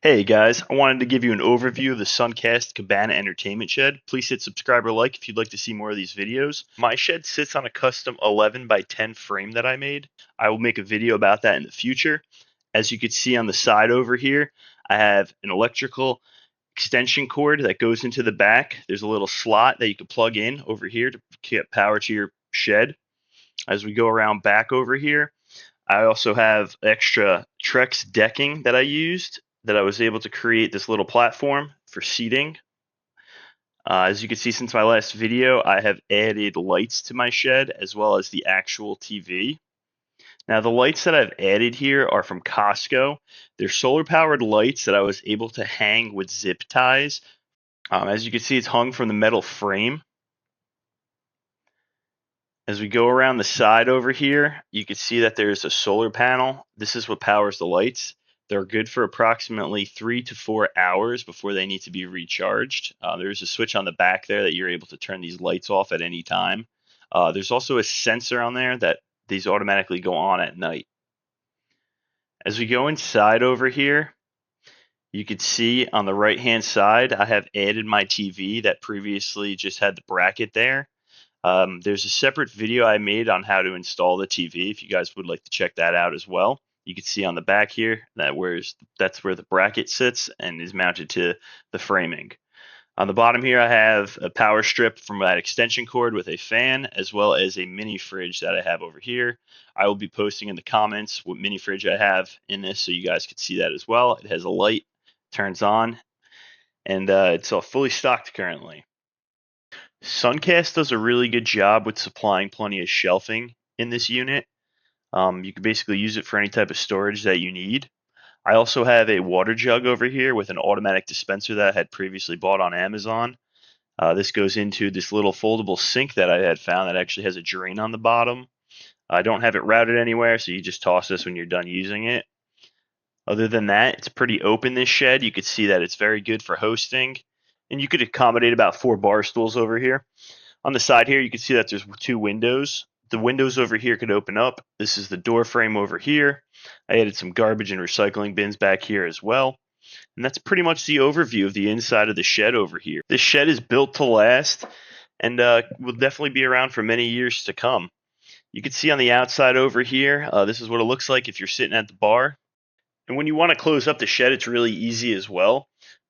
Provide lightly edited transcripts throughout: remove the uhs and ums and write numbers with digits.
Hey guys, I wanted to give you an overview of the Suncast Cabana entertainment shed. Please hit subscribe or like if you'd like to see more of these videos. My shed sits on a custom 11 by 10 frame that I made. I will make a video about that in the future. As you can see on the side over here, I have an electrical extension cord that goes into the back. There's a little slot that you can plug in over here to get power to your shed. As we go around back over here, I also have extra trex decking that I used that I was able to create this little platform for seating. As you can see, since my last video, I have added lights to my shed as well as the actual TV. Now, the lights that I've added here are from Costco. They're solar powered lights that I was able to hang with zip ties. As you can see, it's hung from the metal frame. As we go around the side over here, you can see that there's a solar panel. This is what powers the lights. They're good for approximately 3 to 4 hours before they need to be recharged. There's a switch on the back there that you're able to turn these lights off at any time. There's also a sensor on there that these automatically go on at night. As we go inside over here, you can see on the right hand side, I have added my TV that previously just had the bracket there. There's a separate video I made on how to install the TV if you guys would like to check that out as well. You can see on the back here that's where the bracket sits and is mounted to the framing. On the bottom here, I have a power strip from that extension cord with a fan, as well as a mini fridge that I have over here. I will be posting in the comments what mini fridge I have in this so you guys can see that as well. It has a light, turns on, and it's all fully stocked currently. Suncast does a really good job with supplying plenty of shelving in this unit. You can basically use it for any type of storage that you need. I also have a water jug over here with an automatic dispenser that I had previously bought on Amazon. This goes into this little foldable sink that I had found that actually has a drain on the bottom. I don't have it routed anywhere, so you just toss this when you're done using it. Other than that, it's pretty open, this shed. You can see that it's very good for hosting. And you could accommodate about 4 bar stools over here. On the side here, you can see that there's 2 windows. The windows over here could open up. This is the door frame over here. I added some garbage and recycling bins back here as well. And that's pretty much the overview of the inside of the shed over here. This shed is built to last and will definitely be around for many years to come. You can see on the outside over here, this is what it looks like if you're sitting at the bar. And when you want to close up the shed, it's really easy as well.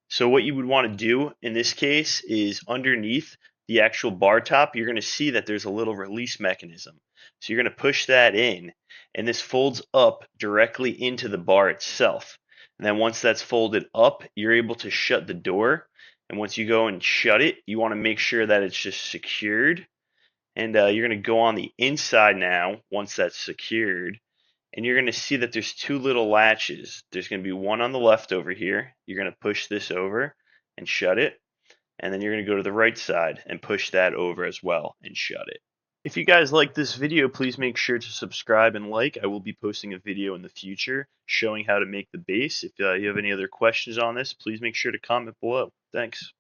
So what you would want to do in this case is underneath the actual bar top, you're going to see that there's a little release mechanism. So you're going to push that in, and this folds up directly into the bar itself. And then once that's folded up, you're able to shut the door. And once you go and shut it, you want to make sure that it's just secured. And you're going to go on the inside now once that's secured. And you're going to see that there's 2 little latches. There's going to be one on the left over here. You're going to push this over and shut it. And then you're going to go to the right side and push that over as well and shut it. If you guys like this video, please make sure to subscribe and like. I will be posting a video in the future showing how to make the base. If you have any other questions on this, please make sure to comment below. Thanks.